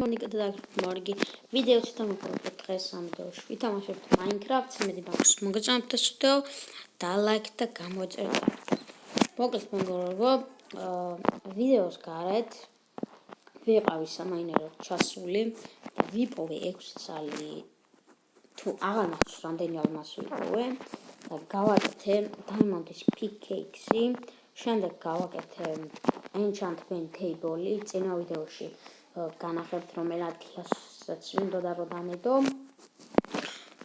მონიკა და მორგი ვიდეოც დამოუკიდებლად დღეს ამ ვიდეოში ვითამაშებთ Minecraft-ს. მე დიმას მოგეწონებთ ეს ვიდეო და ლაიქ და გამოიწერეთ. მოკლედ მეგობრებო, ვიდეოს გარეთ ვიყავი სამაინერო ჩასული, ვიპოვე 6 წალი თუ აღარ ნახავს რამდენი ალმასი ვიპოვე და გავაკეთე Diamond-ის pickaxe-ი, შემდეგ გავაკეთე enchantment table-ი, წინა ვიდეოში განახებთ რომელ ადგილასაც მინდოდა რომ დამედო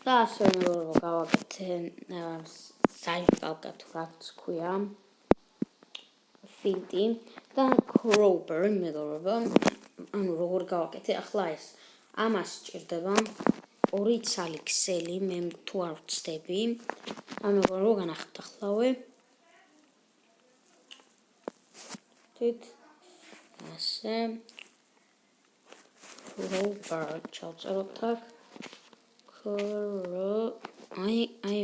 და ასე გავაკეთე საჯკალკა თუ რაც ქვია filti და crowbar მეგობრებო, ანუ როგორ გავაკეთე ახლა ეს ამას სჭირდება 2 ცალი ქსელი, მე თუ არ ვწდები, ანუ როგორ განახებთ ახლავე თით ასე crowbar ჩავწეროთ აქ აი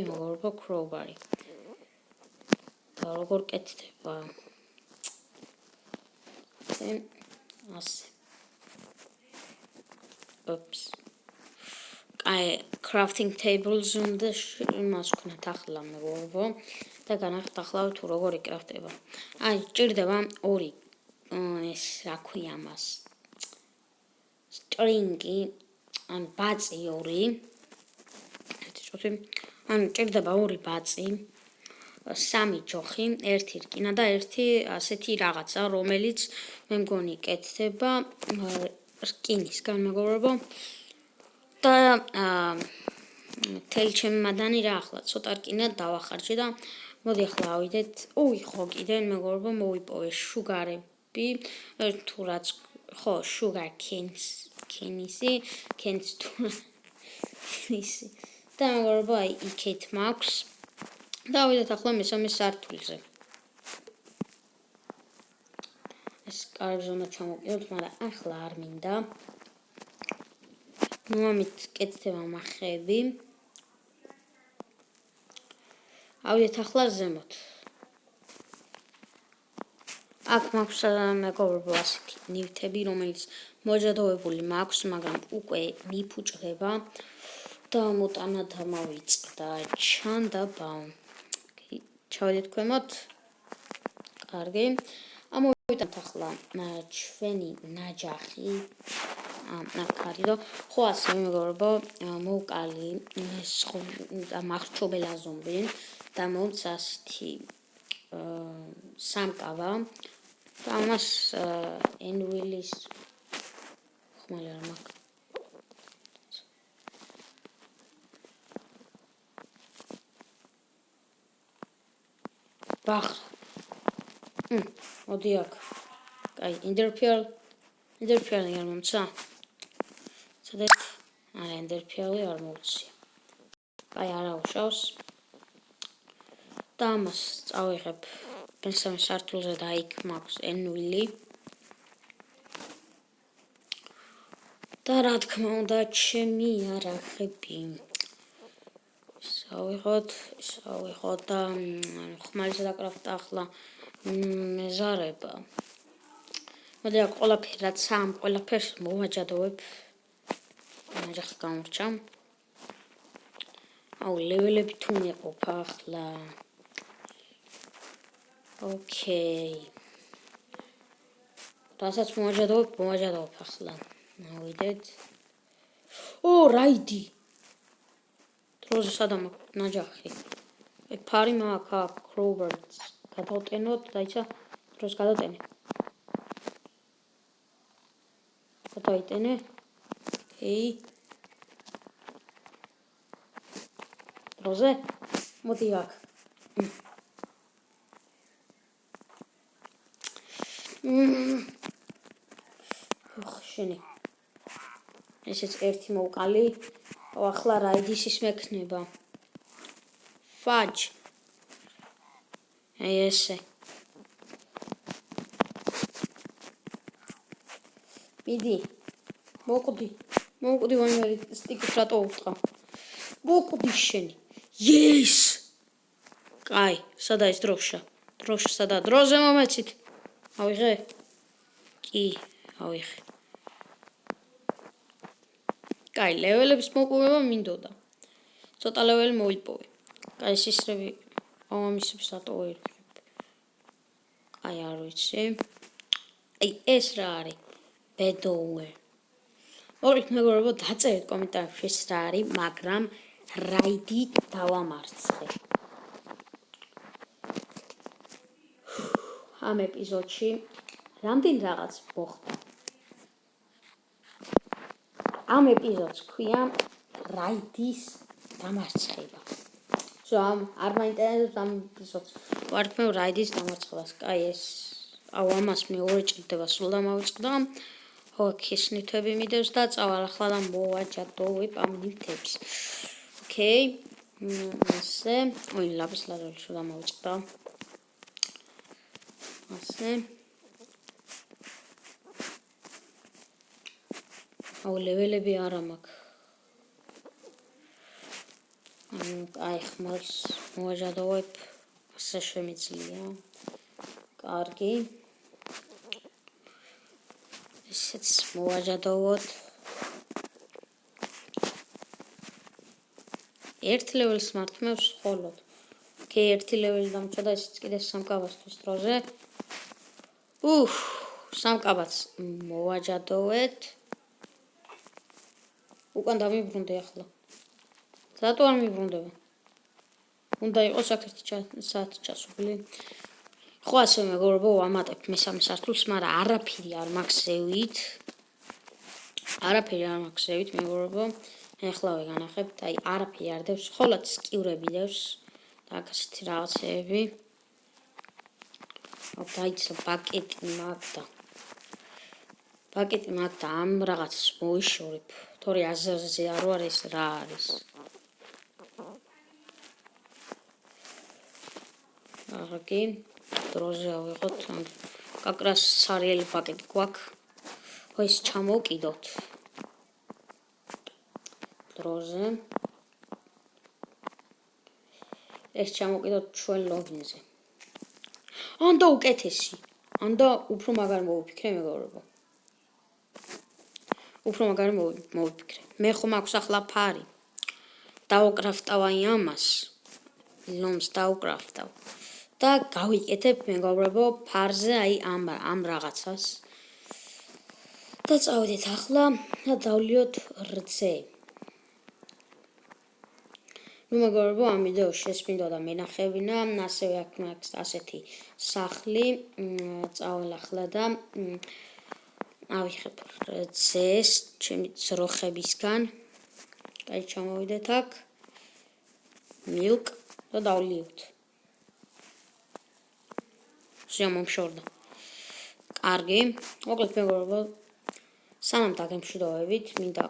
მეგობრებო crowbar-ი და როგორ კეთდება ასე oops აი crafting tables უნდა იმას ვქნათ ახლა მეგობრებო და განახეთ ახლა თუ როგორ იკრაფტება. აი სჭირდება 2 ეს რა ქვია მას string-ი ან ბაწი 2 ანუ სჭირდება 2 ბაწი 3 ჯოხი, 1 რკინა და 1 ასეთი რაღაცა, რომელიც მე მგონი კეთდება რკინისგან მეგობრებო. და თელ ჩემი მადანი რა ახლა ცოტა რკინა დავახარჯე და მოდი ახლა ავიდეთ. ხო კიდე მეგობრებო მოვიპოვე შუგარები, თუ რაც ხო sugar canes თუ ისი და მეგობრებო აი იქეთ მაქვს და ავიდეთ ახლა მესამე სართულზე. ეს კარგ ზონა ჩამოვიდეთ, მაგრამ ახლა არ მინდა. ნუ ამით კეთდება მახეები. ავიდეთ ახლა ზემოთ. აქ მაქვს მეგობრებო ასეთი ნივთები, რომელიც მოჯადოებული მაქვს, მაგრამ უკვე მიფუჭდება და მოტანა დამავიწყდა ჩანდაბა. ჩავედით ქვემოთ. კარგი. ამოვიდეთ ახლა ჩვენი ნაჯახი. აქ არის და ხო ასე მეგობრებო მოვკალი ეს მახრჩობელა ზომბი და მომცა ასეთი სამკავა და ამას ენვილის ხმალი არ მაქვს. ბახ მოდი აქ აი ინტერფიალი არ მომცა ცოდეთ არა ინტერფიალი არ მოვცია აი არა უშავს და ამას წავიღებ მესამე სართულზე და იქ მაქვს ენვილი და რა თქმა უნდა ჩემი არახები ისავიღოთ და ხმალზე დაკრაფტა ახლა მეზარება. მოდი აქ ყველაფერი რაც ამ ყველაფერს მოვაჯადოვებ. ნაჯახი გამორჩა. აუ ლეველები თუ მეყოფა ახლა. ოკეი. რასაც მოვაჯადოვებ ახლა. მოვიდეთ. რაიდი. დროზე სადამ ნაჯახი. ფარი მაქვს crowbar-ს. გადავტენოთ და ისა დროს გადავტენე. გადაიტენე. ოკეი. დროზე მოდი აქ. შენი. ესეც ერთი მოვკალი. ახლა რაიდის ის მექნება. Fudge. ესე. მიდი. მოკვდი ვანერი სტიკით რატო უთხრა. მოკვდი შენი. Yes. კაი, სადა ის დროშა? დროშა სადა? დროზე მომეცით. ავიღე? კი, ავიღე. კაი, ლეველების მოპოვება მინდოდა. ცოტა ლეველი მოიპოვე. კაი, სისრები ამისებს ატოვე. კაი, არ ვიცი. აი, ეს რა არის? ბედოუე. მოგეთ მეგობრებო, დაწერეთ კომენტარებში ეს რა არის, მაგრამ რაიდით დავამარცხე. ამ ეპიზოდში რამდენი რაღაც მოხდა. ამ ეპიზოდს ქვია რაიდის დამარცხება. არ მაინტერესებს ამ ეპიზოდს. ვარქმევ რაიდის დამარცხებას. კაი, ეს ამას მეორე ჭირდება, სულ დამავიწყდა. ოკეი, ნივთები მიდევს და წავალ ახლა და მოვაჯადოვებ ამ ნივთებს. ოკეი. ასე, ლაპის ლაზური სულ დამავიწყდა. ასე. ლეველები არა მაქვს. აი, ხმალს მოვაჯადოვებ. ასე შემიძლია. კარგი. ესეც მოვაჯადოვოთ. ერთ ლეველს მართმევს ხოლოდ. ოკეი, ერთი ლეველი დამჭდა, ესეც კიდე სამკაბათთვის დროზე. სამკაბათს მოვაჯადოვეთ. უკან დამიბრუნდე ახლა. რატო არ მიბრუნდება? უნდა იყოს აქ ერთი საათი ჩასული. ხო, ასე მეგობრებო, ვამატებ მესამე სართულს, მაგრამ არაფერი არ მაქვს ზევით. მეგობრებო. ახლა ვიგანახებთ, აი, არაფერი არ დევს, ხოლოდ სკივრები დევს. და აქ ასეთი რაღაცეები. დაიცა პაკეტი მაგდა ამ რაღაცას მოიშორებ. თორე აზერზე არ ვარ, ეს რა არის? კარგი, დროზე ავიღოთ. კაკრას სარიელი პაკეტი გვაქვს. ხო, ეს ჩამოვკიდოთ. დროზე. ეს ჩამოვკიდოთ ჩვენ ლოგინზე. ანდა უკეთესი. ანდა უფრო მაგარი მოვიფიქრე, მეგობრებო. მე ხომ აქვს ახლა ფარი. დავუკრაფტავ აი ამას. ლომს დავუკრაფტავ. და გავიკეთებ, მეგობრებო, ფარზე აი ამ რაღაცას. და წავედით ახლა და დავლიოთ რძე. მეგობრებო, ამ ვიდეოში ეს მინდოდა მენახებინა, ასევე აქ მაქვს ასეთი სახლი. წავალ ახლა და ავიხებ რძეს ჩემი ძროხებისგან. კაი, ჩამოვიდეთ აქ. მილკ და დავლიოთ. შემომშორდა. კარგი, მოკლედ მეგობრებო, სანამ დაგემშვიდობებით, მინდა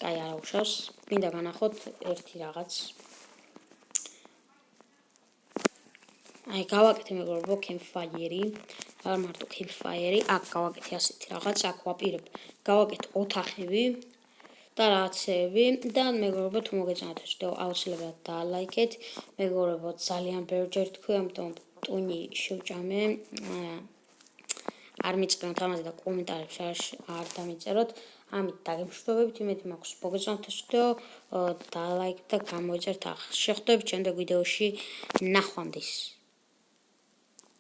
კაი არა უშავს, მინდა განახოთ ერთი რაღაც. აი, გავაკეთე მეგობრებო, campfire-ი, არ მარტო campfire-ი, აქ გავაკეთე ასეთი რაღაც, აქ ვაპირებ, გავაკეთე ოთახები და რაღაცეები და მეგობრებო, თუ მოგეწონათ ეს ვიდეო, აუცილებლად დაალაიქეთ. მეგობრებო, ძალიან ბევრჯერ თქვი, ამიტომ ტუნი შევჭამე. არ მიწყდეთ ამაზე და კომენტარებში არ დამიწეროთ. ამით დაგემშვიდობებით, იმედი მაქვს მოგეწონათ ეს ვიდეო, დაალაიქეთ და გამოიწერთ ახლა. შევხვდებით შემდეგ ვიდეოში, ნახვამდის.